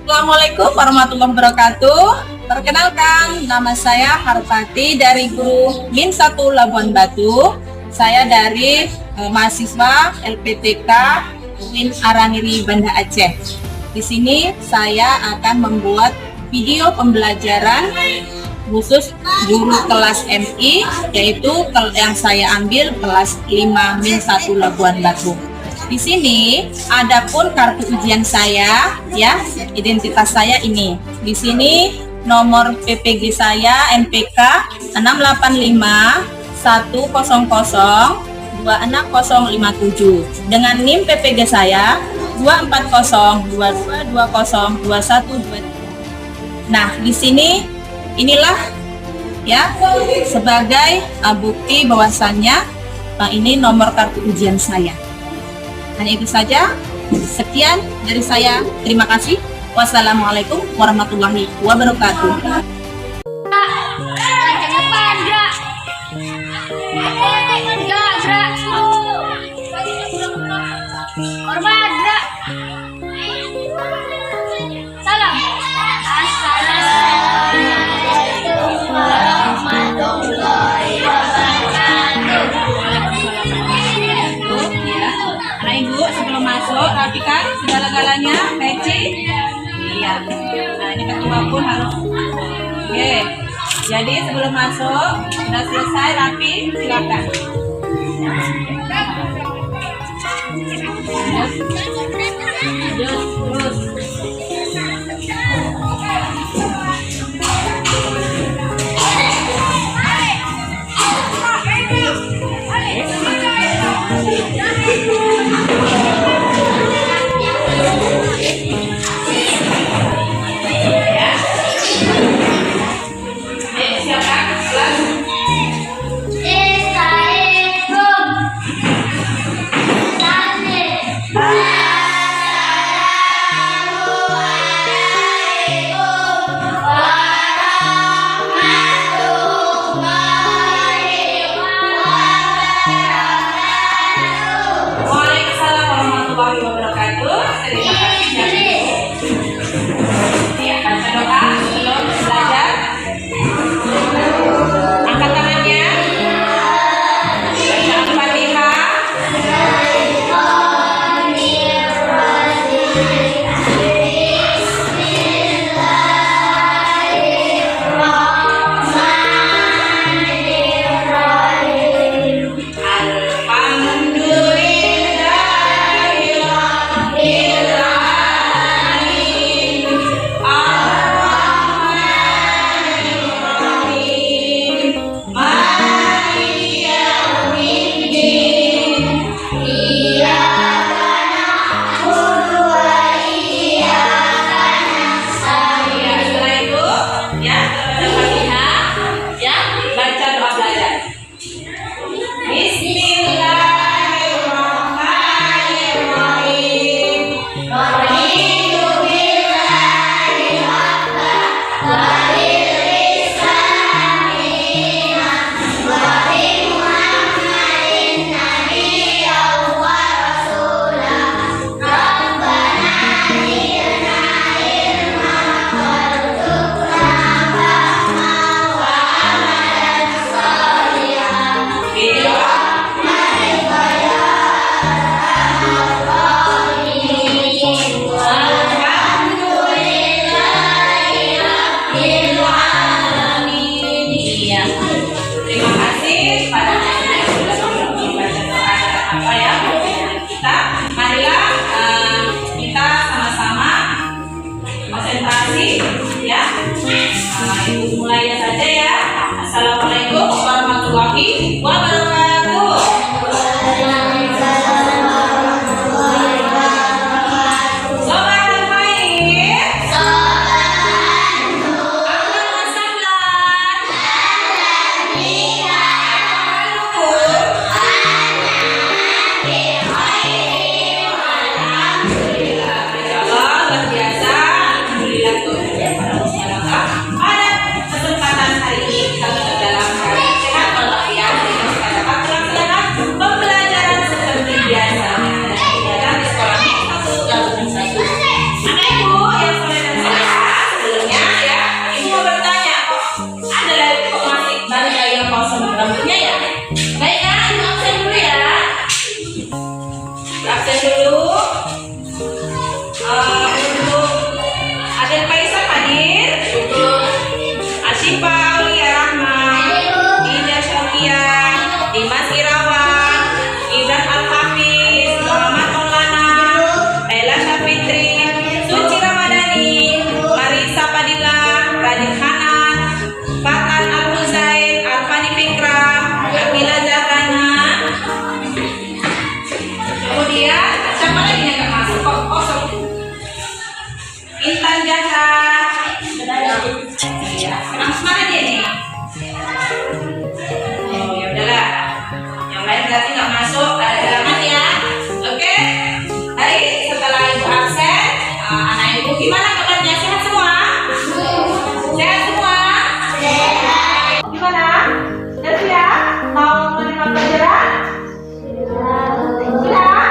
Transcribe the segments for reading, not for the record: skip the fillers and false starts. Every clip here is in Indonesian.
Assalamualaikum warahmatullahi wabarakatuh. Perkenalkan, nama saya Harpati dari Guru Min 1 Labuan Batu. Saya dari mahasiswa LPTK UIN Arangiri Banda Aceh. Di sini saya akan membuat video pembelajaran khusus guru kelas MI, yaitu yang saya ambil kelas 5 Min 1 Labuan Batu. Di sini adapun kartu ujian saya, ya, identitas saya ini. Di sini nomor PPG saya NPK 685 100 26057 dengan NIM PPG saya 24022202123. Nah, di sini inilah ya sebagai bukti bahwasannya ini nomor kartu ujian saya. Hanya itu saja. Sekian dari saya. Terima kasih. Wassalamualaikum warahmatullahi wabarakatuh. Salam. Assalamualaikum warahmatullahi wabarakatuh. Nah, Ibu, sebelum masuk rapikan segala-galanya, peci. Iya. Nah, ini ketua pun harus. Oke. Jadi sebelum masuk sudah selesai rapi, silakan. Terus. Syifa Aulia Rahman, Ida Syafia, Dimas Irawan, Ibran Al-Hafiz, Muhammad Maulana, Ella Syafitri, Suci Ramadhani, Marisa Padilla, Radit Hanan, Fatan Al-Huzain, Arfani Fikra, Akila Zahrana. Kemudian siapa lagi yang nggak masuk? Oh, kosong. Intan Jahat. Ya, kenapa semangat dia nih? Oh, ya udahlah. Yang lain berarti nggak masuk, ada halangan ya. Oke. Baik, setelah ibu absen, anak ibu gimana kabarnya? Sehat semua? Sehat semua? Sehat. Gimana? Sudah siap? Mau menerima pelajaran? Sudah?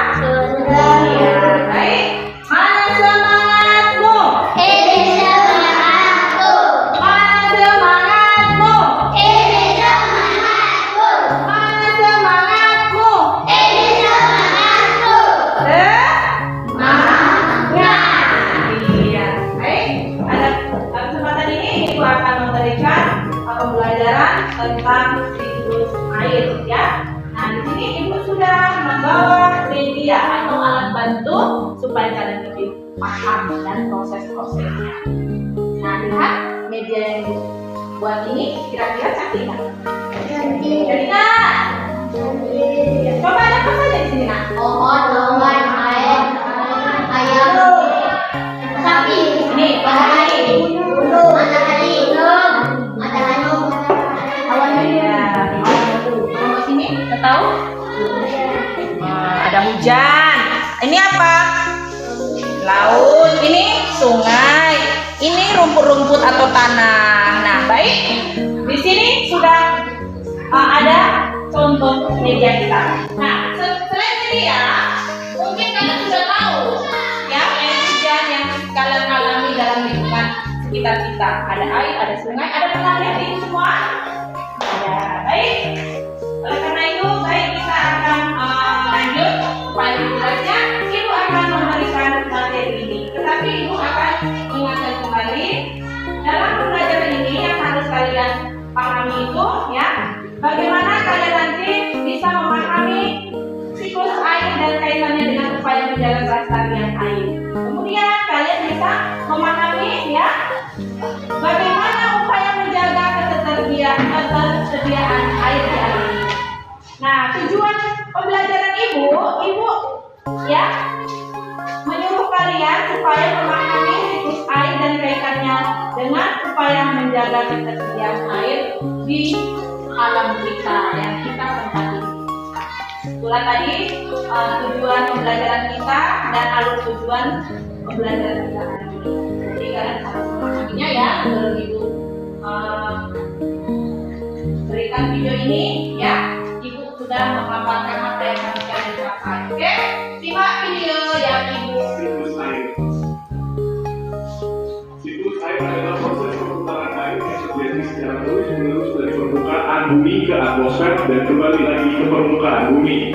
Iya. Baik. Mana semangatmu? Mana semangatmu? Mana semangatmu? Iya. Baik. Pada kesempatan ini ibu akan memberikan pembelajaran tentang siklus air ya. Nah, di sini ibu sudah membawa media atau alat bantu supaya kalian lebih paham dan proses-prosesnya. Nah, lihat media yang ibu buat ini kira-kira cantik nggak? Jadi nggak? Ya, coba ada apa saja di sini nak? Ini matahari. Kalau sini, kita tahu? Ada hujan. Ini apa? Laut. Ini sungai. Ini rumput-rumput atau tanah. Nah, baik. Di sini sudah ada contoh media kita. Nah, selain media, mungkin kalian sudah tahu ya air hujan yang kalian alami dalam lingkungan sekitar kita. Ada air, ada sungai, ada pernah lihat ini semua? Ada. Baik. Oleh karena itu, baik kita akan lanjut supaya jelasnya. Ibu akan memberikan materi ini, tetapi ibu akan ingatkan kembali dalam pembelajaran ini yang harus kalian pahami itu ya, bagaimana kalian nanti bisa memahami siklus air dan kaitannya dengan upaya menjaga kelestarian air. Kemudian kalian bisa memahami ya, bagaimana upaya menjaga ketersediaan air di air. Nah, tujuan pembelajaran ibu ya menyuruh kalian supaya memahami siklus air dan kaitannya dengan upaya menjaga ketersediaan air di alam kita yang kita tempati. Itulah tadi tujuan pembelajaran kita dan alur tujuan pembelajaran kita hari ini. Jadi kalian harus memahaminya ya sebelum ibu berikan video ini ya. Ibu sudah memaparkan apa yang harus kalian capai. Oke, simak video yang ibu. Siklus air adalah proses perputaran air yang terjadi secara terus-menerus dari permukaan bumi ke atmosfer dan kembali lagi ke permukaan bumi.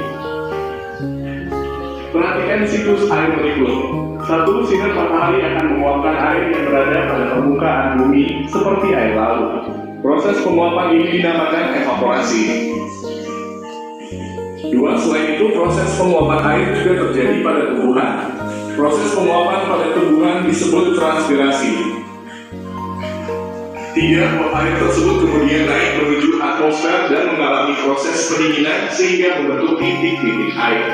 Perhatikan siklus air berikut. 1. Sinar matahari akan menguapkan air yang berada pada permukaan bumi seperti air laut. Proses penguapan ini dinamakan evaporasi. 2. Selain itu, proses penguapan air juga terjadi pada tumbuhan. Proses penguapan pada tumbuhan disebut transpirasi. 3. Uap air tersebut kemudian naik menuju atmosfer dan mengalami proses pendinginan sehingga membentuk titik-titik air.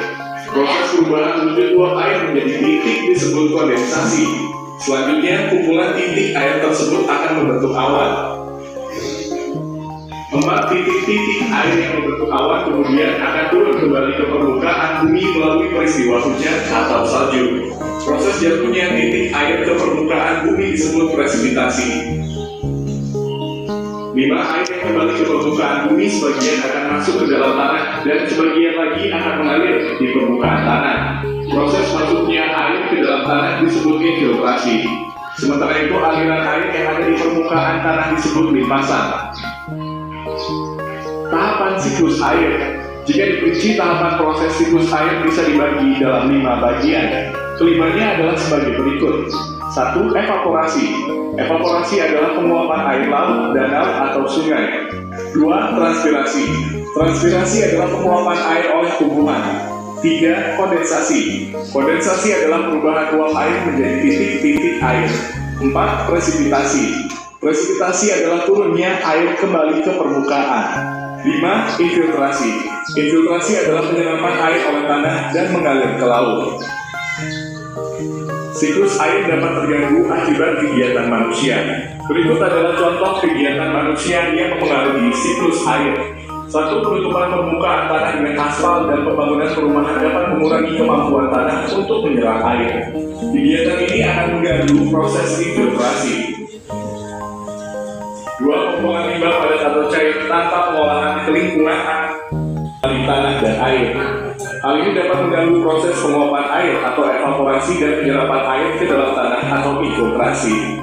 Proses perubahan wujud uap air menjadi titik disebut kondensasi. Selanjutnya, kumpulan titik air tersebut akan membentuk awan. 4. Titik-titik air yang membentuk awan kemudian akan turun kembali ke permukaan bumi melalui peristiwa hujan atau salju. Proses jatuhnya titik air ke permukaan bumi disebut presipitasi. 5. Air yang kembali ke permukaan bumi sebagian akan masuk ke dalam tanah dan sebagian lagi akan mengalir di permukaan tanah. Proses masuknya air ke dalam tanah disebut infiltrasi. Sementara itu aliran air yang ada di permukaan tanah disebut limpasan. Tahapan siklus air. Jika diperinci, tahapan proses siklus air bisa dibagi dalam 5 bagian. Kelimanya adalah sebagai berikut. 1. Evaporasi. Evaporasi adalah penguapan air laut, danau, atau sungai. 2. Transpirasi. Transpirasi adalah penguapan air oleh tumbuhan. 3. Kondensasi. Kondensasi adalah perubahan uap air menjadi titik-titik air. 4. Presipitasi. Presipitasi adalah turunnya air kembali ke permukaan. 5. Infiltrasi. Infiltrasi adalah penyerapan air oleh tanah dan mengalir ke laut. Siklus air dapat terganggu akibat kegiatan manusia. Berikut adalah contoh kegiatan manusia yang mempengaruhi siklus air. 1. Penutupan permukaan tanah dengan aspal dan pembangunan perumahan dapat mengurangi kemampuan tanah untuk menyerap air. Kegiatan ini akan mengganggu proses infiltrasi. 2. Pembuangan limbah padat atau cair tanpa pengolahan ke lingkungan dari tanah dan air. Hal ini dapat mengganggu proses penguapan air atau evaporasi dan penyerapan air ke dalam tanah atau infiltrasi.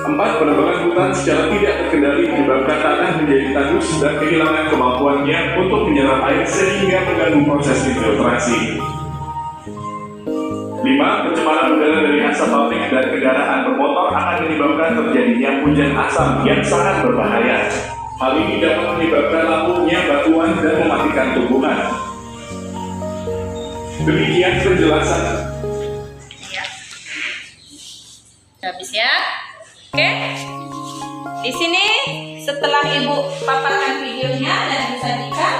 4. Penebangan hutan secara tidak terkendali menyebabkan tanah menjadi tandus dan kehilangan kemampuannya untuk menyerap air sehingga mengganggu proses infiltrasi. 5. Pencemaran udara dari asap pabrik dan kendaraan bermotor akan menyebabkan terjadinya hujan asam yang sangat berbahaya. Hal ini dapat menyebabkan lapuknya batuan dan mematikan tumbuhan. Demikian penjelasan. Habis ya. Oke. Di sini setelah Ibu paparkan videonya dan disajikan,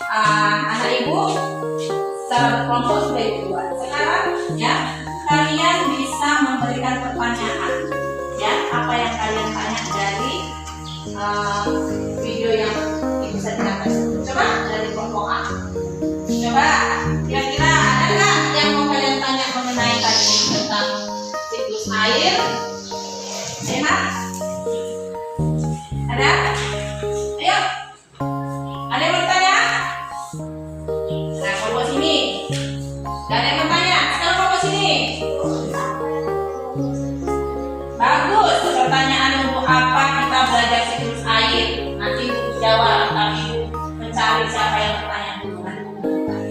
anak Ibu secara berkelompok sudah dibuat. Sekarang ya, kalian bisa memberikan pertanyaan. Ya, apa yang kalian tanya dari video yang Ibu sajikan tersebut. Coba dari kelompok A. Coba kira-kira ada nggak yang mau kalian tanya mengenai tadi tentang siklus air? Enak? Ada? Ayo. Ada yang bertanya? Nah, kelompok sini. Gak ada yang bertanya? Sekarang kelompok sini. Bagus. Pertanyaan untuk apa kita belajar siklus air? Nanti Ibu jawab, tapi Ibu mencari siapa yang bertanya dulu.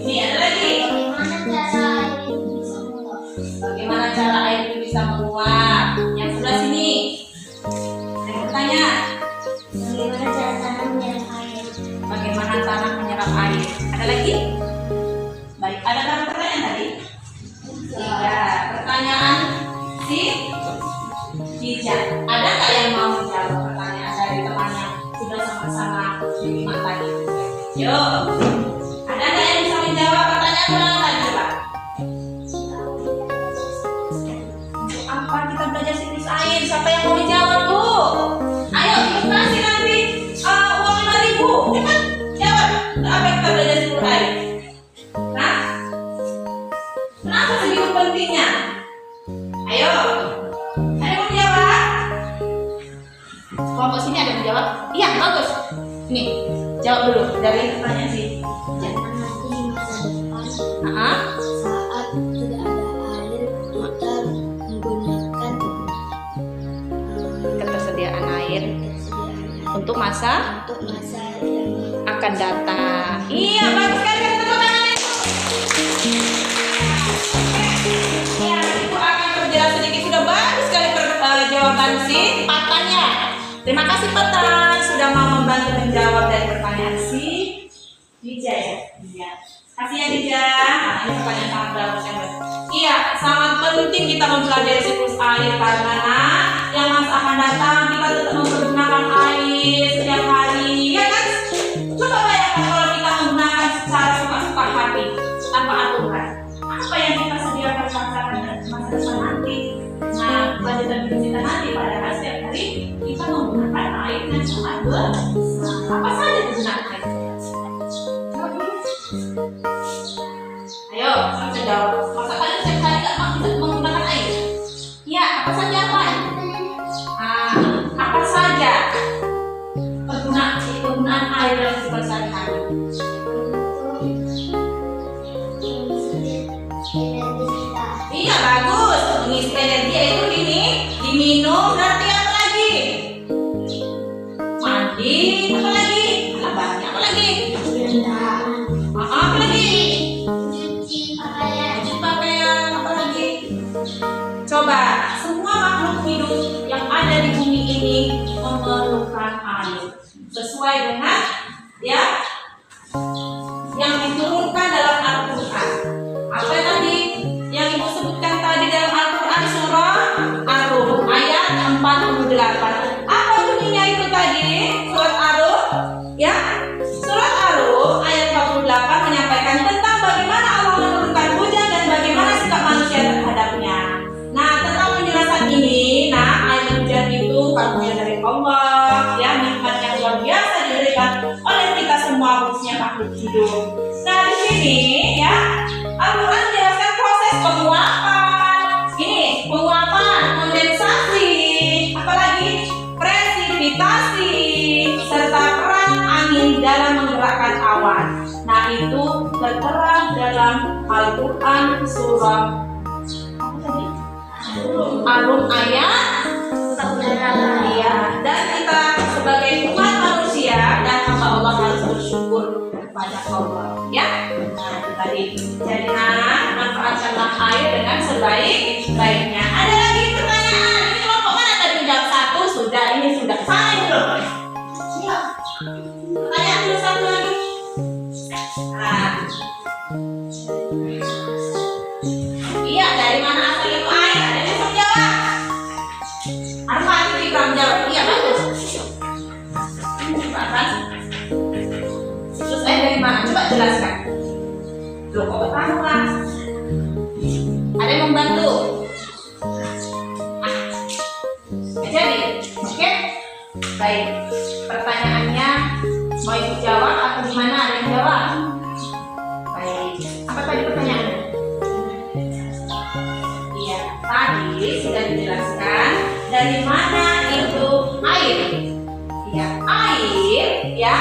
Ini ada lagi. Bagaimana cara air itu bisa menguap? Yang sebelah sini. Ada yang bertanya? Bagaimana cara tanah menyerap air? Bagaimana tanah menyerap air? Ada lagi? Baik, ada berapa pertanyaan tadi? 3. Pertanyaan si Cica. Ada nggak yang mau menjawab pertanyaan dari teman yang sudah sama-sama menyimak tadi? Yuk, ada nggak yang bisa menjawab pertanyaan orang tadi? Coba. Untuk apa kita belajar siklus air? Siapa yang mau menjawab, Bu? Ayo, kita kasih nanti uang 5.000. Cepat jawab. Untuk apa kita belajar siklus air? Nah, kenapa segitu pentingnya? Ayo. Kelompok sini ada yang menjawab? Iya, bagus. Nih, jawab dulu dari pertanyaan sih. Jangan nanti di masa depan Saat saat tidak ada air kita menggunakan ketersediaan air ketersediaan untuk masa untuk masa yang akan datang. Iya, bagus sekali. Kita tepuk tangan itu. Ya, Ibu akan perjelas sedikit. Sudah bagus sekali jawaban si Patanya. Terima kasih Patan sudah mau membantu menjawab dari pertanyaan si Dija ya. Iya. Kasih ya Dija. Nah, ini pertanyaan sangat bagus yang bagus. Iya, sangat penting kita mempelajari siklus air karena yang masa akan datang kita tetap menggunakan air setiap hari, ya kan? Coba bayangkan kalau kita menggunakan secara suka-suka hati tanpa aturan. Apa yang kita sediakan masa depan nanti? Nah, pelajaran kita nanti pada setiap hari kita menggunakan air yang sangat apa saja menggunakan air. Ayo, saya jawab. Masa kalian setiap hari nggak menggunakan air? Iya, apa saja apa? Apa saja penggunaan air dalam kehidupan sehari-hari? Iya, bagus. Mengisi energi itu diminum, berarti apa lagi? Mandi, apa lagi? Alah, banyak apa lagi? Apa lagi? cuci pakaian Cuci pakaian, apa lagi? semua makhluk hidup yang ada di bumi ini memerlukan air. Sesuai dengan ya yang diturunkan dalam Al-Quran. Apa tadi yang Ibu sebutkan tadi dalam Al-Quran surah Ar-Rum ayat 48. Apa bunyinya itu tadi? Surat Ar-Rum ya. Surat Ar-Rum ayat 48 menyampaikan tentang bagaimana Allah menurunkan hujan dan bagaimana sikap manusia terhadapnya. Nah, tentang penjelasan ini, air hujan itu karunia dari Allah, ya, nikmat yang luar biasa diberikan oleh kita semua khususnya makhluk hidup. Nah, di sini ya, Al-Quran menjelaskan proses penguapan. Ini penguapan, kondensasi, apalagi presipitasi, serta peran angin dalam menggerakkan awan. Nah, itu tertera dalam Al-Quran surah Ar-Rum ayat 48. Ya, dan kita sebagai umat manusia dan hamba Allah harus bersyukur kepada Allah. Ya, nah itu tadi. Jadi manfaatkanlah air dengan sebaik-baiknya. Ada lagi pertanyaan? Ini kelompok mana tadi menjawab satu? Sudah, ini sudah. Sana belum? Siap. Pertanyaan dulu satu lagi. Nah. Iya, dari mana asal itu air? Ada yang bisa jawab? Arfan, Ikram jawab. Iya, bagus. Bahkan terus air dari mana? Coba jelaskan. Loh, kok tahu kan? Ada yang membantu? Jadi, oke? Baik. Pertanyaannya mau Ibu jawab atau gimana? Ada yang jawab? Baik. Apa tadi pertanyaannya? Iya, tadi sudah dijelaskan dari mana itu air. Ya, air ya.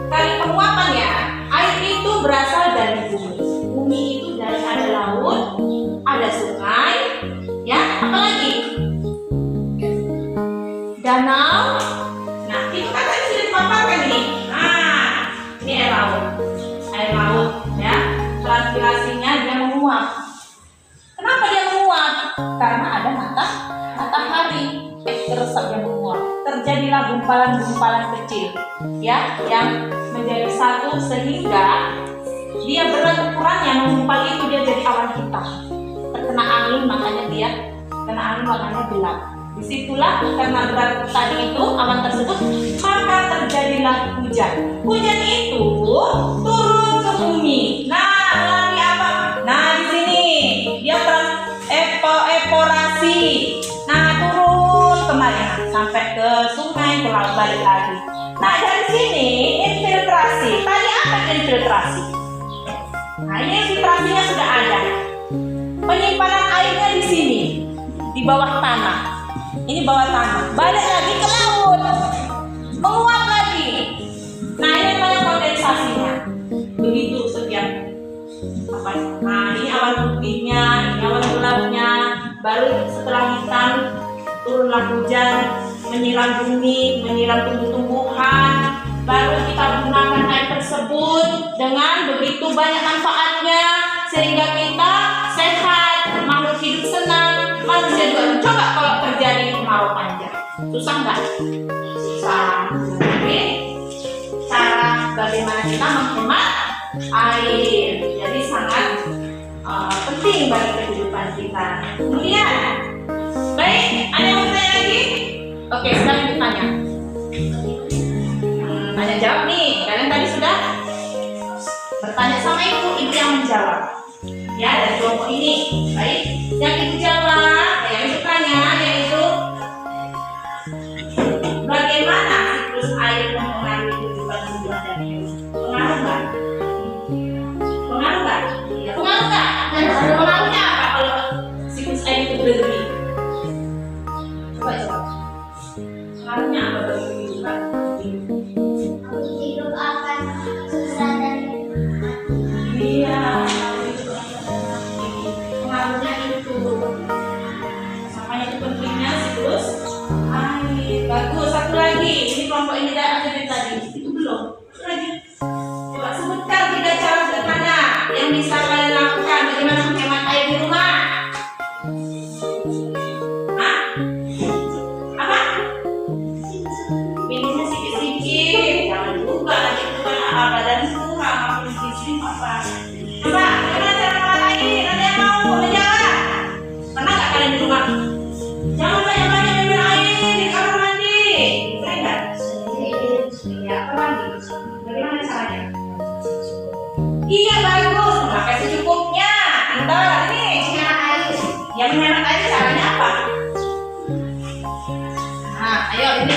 Dari penguapan ya, air itu berasal dari bumi. Bumi itu dari ada laut, ada sungai, ya, apalagi danau. Nah, itu kan tadi sudah dipaparkan nih. Nah, ini air laut, ya. Transpirasinya dia menguap. Kenapa dia menguap? Karena ada matahari. Teresap yang menguap. Terjadilah gumpalan-gumpalan kecil, ya, yang menjadi satu sehingga dia berat ukurannya, menggumpal itu dia jadi awan hitam. Terkena angin makanya dia kena angin makanya gelap. Disitulah karena berat tadi itu awan tersebut maka terjadilah hujan. Hujan itu turun ke bumi. Nah, melalui apa? Nah, di sini dia evaporasi. Nah, turun kemana? Sampai ke sungai, ke laut, balik lagi. Nah, dari sini infiltrasi. Tadi apa infiltrasi? Nah, ini infiltrasinya sudah ada. Penyimpanan airnya di sini, di bawah tanah. Ini bawah tanah. Balik lagi ke laut, menguap lagi. Nah, ini namanya kondensasinya. Begitu setiap apa? Nah, ini awan putihnya, ini awan gelapnya. Baru setelah hitam turunlah hujan, menyiram bumi, menyiram tumbuh-tumbuhan. Baru kita gunakan air tersebut dengan begitu banyak manfaatnya sehingga kita sehat, makhluk hidup senang, manusia juga. Coba kalau terjadi kemarau panjang, susah nggak? Susah. Jadi cara bagaimana kita menghemat air, jadi sangat penting bagi kehidupan kita. Kemudian, baik, ada yang mau tanya lagi? Oke, sekarang ditanya. Tanya jawab nih, kalian tadi sudah bertanya sama ibu yang menjawab. Ya, dari kelompok ini. Baik, yang ibu jawab, yang ibu tanya yaitu bagaimana siklus air mempengaruhi kehidupan tumbuhan dan hewan? Pengaruh nggak? Pengaruh nggak? Iya, pengaruh nggak? Dan pengaruhnya apa kalau siklus air itu berhenti? Coba. Pengaruhnya apa bagi kehidupan? Hidup akan susah dan Iya, pengaruhnya itu. Makanya itu pentingnya siklus air. Bagus, satu lagi. Ini kelompok ini ada dari tadi. Itu belum. Satu lagi. Coba sebutkan 3 cara sederhana yang bisa kalian lakukan bagaimana menghemat air di rumah.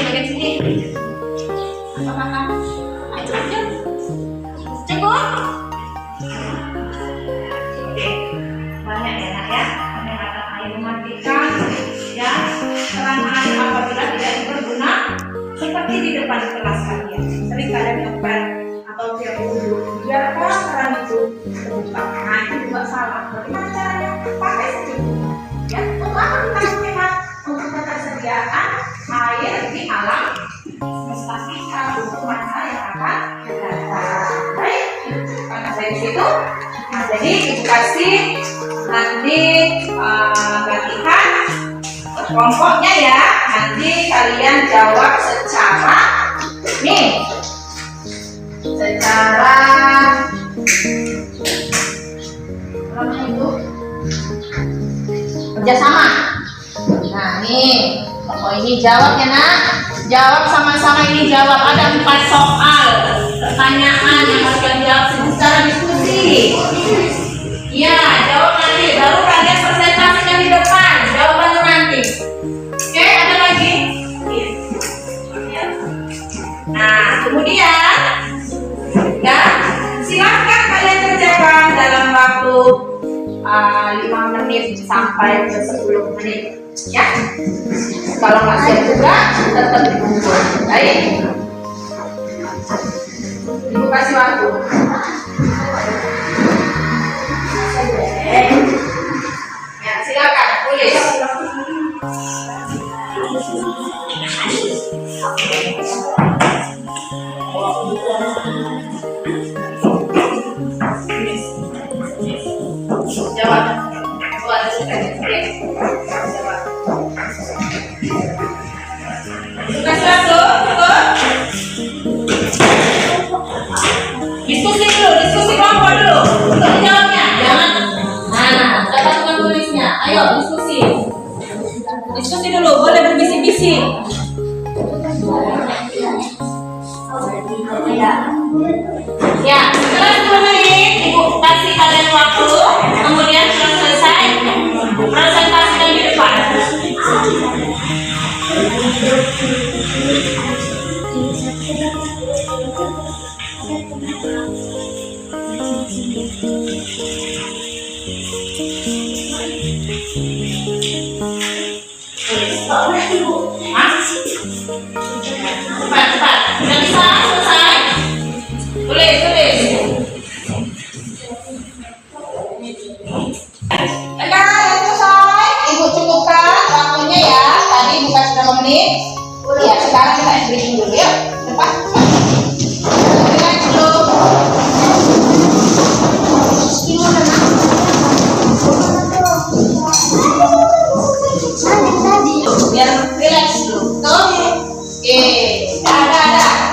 bagian sini. Makan. Ayo, ayo. Cukup. Oke, banyak ya nak ya. Penyemprotan air mematikan ya keran air apabila tidak berguna seperti di depan kelas kalian. Sering kalian lakukan atau tiap minggu biarkan keran itu terbuka. Nah itu juga salah. Bagaimana caranya? Pakai secukupnya. Ya, untuk apa kita menghemat? Untuk ketersediaan air di alam semesta kita untuk masa yang akan datang. Baik, karena dari situ. Nah, jadi ibu kasih nanti latihan kelompoknya ya. Nanti kalian jawab secara kerjasama. Nah nih, oh ini jawab ya nak. Jawab sama-sama ini jawab. Ada 4 soal pertanyaan yang harus kalian jawab secara diskusi. Iya, jawab nanti. Baru kalian presentasikan di depan. Jawabannya nanti. Oke, ada lagi? Iya. Nah, kemudian ya, silakan kalian kerjakan dalam waktu 5 menit sampai ke 10 menit ya. Kalau masih juga tetap dikumpul. Baik, ibu kasih waktu. Ya, silakan tulis. Jawab. Tugas satu, diskusi kelompok dulu. Untuk jawabnya, jangan. Nah, dapat tukang tulisnya. Ayo diskusi dulu. Boleh berbisik-bisik. Ya, setelah 10 menit, ibu kasih kalian waktu. Kemudian setelah selesai, presentasikan di depan. Cepat. Sudah bisa selesai? Tulis. Selesai. Ibu cukupkan waktunya ya. Tadi bukan berapa menit? Ya, sekarang kita breaking dulu ya. Cepat. Relax dulu. Biar relax dulu. Tuh. Oke. Ada.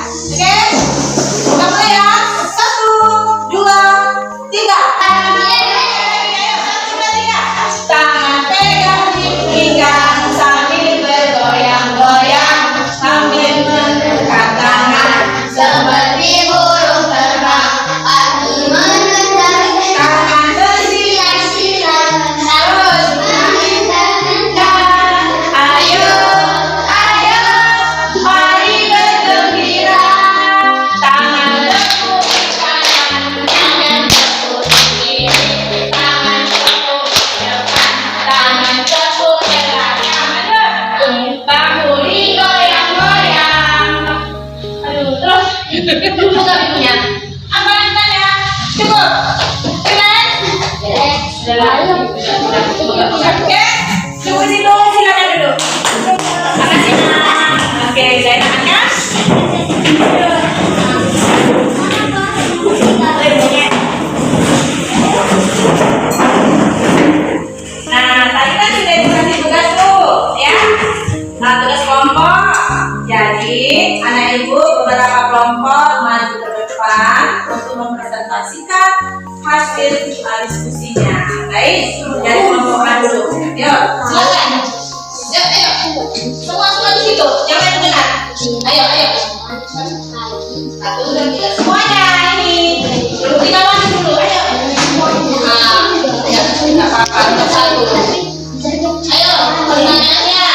Oke. Kita mulai ya. 1, 2, 3. Tangan pegang pinggang sambil bergoyang-goyang, sambil mendekat tangan seperti burung terbang. Aku menendang tangan bersilang-silang, terus menendang. Ayo, mari bergembira. Tangan tepuk kanan, tangan tepuk kiri, tangan tepuk depan, tangan tepuk belakang. Bahu digoyang-goyang. Aduh, terus buka pintunya. Apa yang tanya? Cukup. Relax. Oke, tunggu dulu, silakan dulu. Makasih. Oke, saya tangannya. Nah, tadi kan sudah dikasih tugas tuh, ya. Nah, tugas kelompok. Jadi, anak ibu beberapa kelompok maju ke depan untuk mempresentasikan hasil diskusinya. Baik, dari kelompok A dulu. Yuk, silakan. Ayo. Semua di situ. Jangan dengar. Ayo. 1, 2, 3. Semuanya ini. Kita maju dulu. Ayo. Nah, ya, tidak apa-apa. Nomor 1. Ayo, pertanyaannya.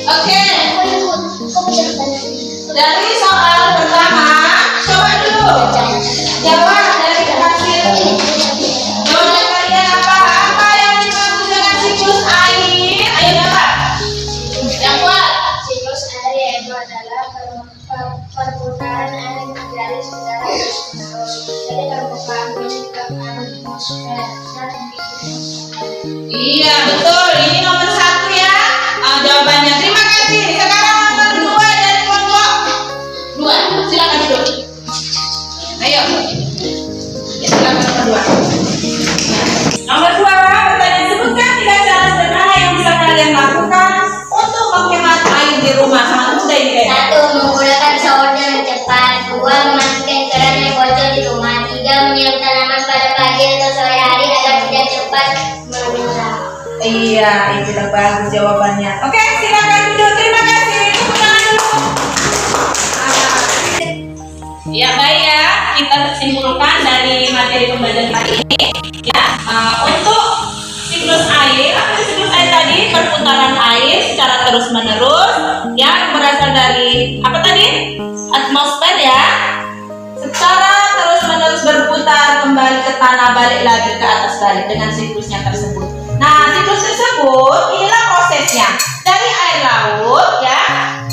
Oke. Dari soal pertama, coba dulu jawab dari hasil jawaban kalian apa? Apa yang dimaksud dengan siklus air? Ayo jawab. Yang kuat. Siklus air yaitu adalah perputaran air yang terjadi secara terus-menerus dari permukaan bumi ke atmosfer dan Iya betul. Ini nomor 1 ya. Jawabannya. Terima kasih. Sekarang nomor 2 dari kelompok 2. Silakan duduk. Ayo. Ya, silakan nomor 2. Nomor 2, pertanyaan sebutkan 3 cara sederhana yang bisa kalian lakukan untuk menghemat air di rumah. Sangat mudah ini kayaknya. 1. Menggunakan shower dengan cepat. 2. Mematikan keran yang bocor di rumah. 3. Menyiram tanaman pada pagi atau sore hari agar tidak cepat menyerap. Iya, itu sudah bagus jawabannya. Oke, silakan duduk. Terima kasih. Tepuk tangan dulu. Ya, baik ya. Kita simpulkan dari materi pembelajaran kali ini. Ya, untuk siklus air, apa itu siklus air tadi? Perputaran air secara terus-menerus yang berasal dari apa tadi? Atmosfer ya. Secara terus-menerus berputar kembali ke tanah, balik lagi ke atas balik dengan siklusnya tersebut. Nah, siklus tersebut inilah prosesnya dari air laut ya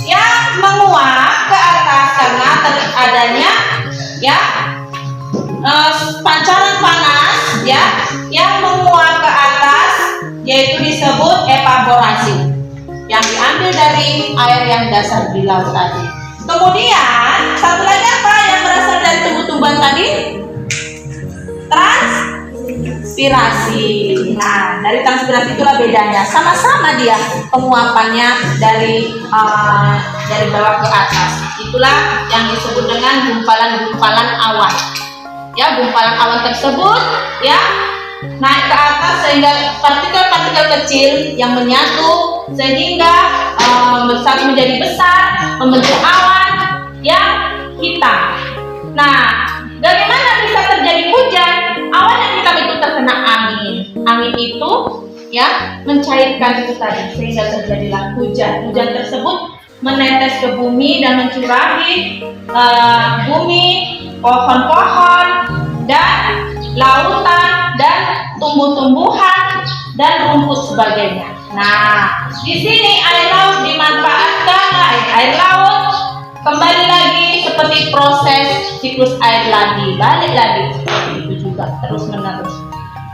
yang menguap ke atas karena adanya ya pancaran panas ya yang menguap ke atas, yaitu disebut evaporasi yang diambil dari air yang dasar di laut tadi. Kemudian satu lagi apa yang berasal dari tumbuh-tumbuhan tadi? Transpirasi. Nah, dari transpirasi itulah bedanya. Sama-sama dia penguapannya dari bawah ke atas. Itulah yang disebut dengan gumpalan-gumpalan awan. Ya, gumpalan awan tersebut ya naik ke atas sehingga partikel-partikel kecil yang menyatu sehingga saling menjadi besar, membentuk awan yang hitam. Nah, bagaimana bisa terjadi hujan? Awan yang hitam itu terkena angin. Angin itu ya mencairkan itu tadi sehingga terjadilah hujan. Hujan tersebut menetes ke bumi dan mencurahi bumi, pohon-pohon, dan lautan, dan tumbuh-tumbuhan, dan rumput sebagainya. Nah, di sini air laut dimanfaatkan, air laut kembali lagi seperti proses siklus air lagi, balik lagi seperti itu juga terus menerus.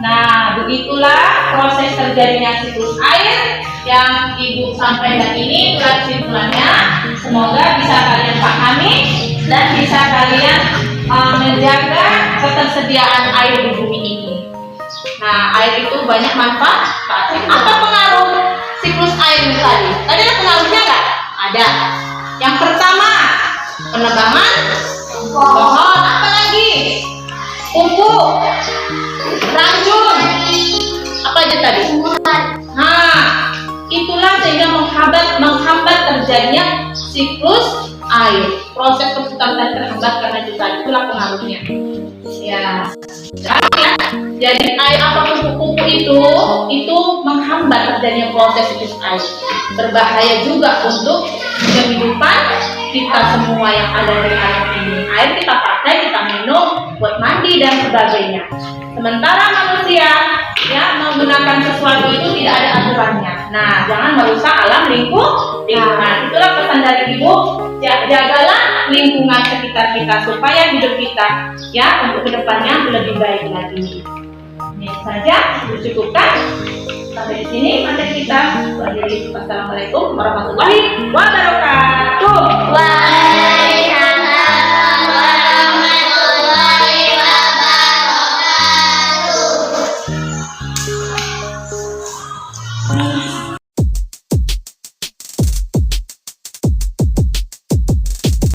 Nah, begitulah proses terjadinya siklus air yang Ibu sampaikan ini. Itulah kesimpulannya. Semoga bisa kalian pahami dan bisa kalian menjaga ketersediaan air di bumi ini. Nah, air itu banyak manfaat. Apa pengaruh siklus air itu tadi? Tadi ada pengaruhnya nggak? Ada. Yang pertama, penebangan pohon. Apa lagi? Pupuk, racun, apa aja tadi? Nah, itulah sehingga menghambat terjadinya siklus air. Proses perputaran tadi terhambat karena itulah pengaruhnya. Ya, jadi air apapun pupuk itu menghambat terjadinya proses siklus air. Berbahaya juga untuk kehidupan kita semua yang ada di alam ini. Air kita pakai, kita minum, buat mandi dan sebagainya. Sementara manusia ya menggunakan sesuatu itu tidak ada aturannya. Nah, jangan merusak alam lingkungan. Itulah pesan dari Ibu. Jagalah lingkungan sekitar kita supaya hidup kita ya untuk kedepannya lebih baik lagi. Ini saja dicukupkan. Sampai di sini materi kita. Wassalamualaikum warahmatullahi wabarakatuh. Waalaikumsalam warahmatullahi wabarakatuh.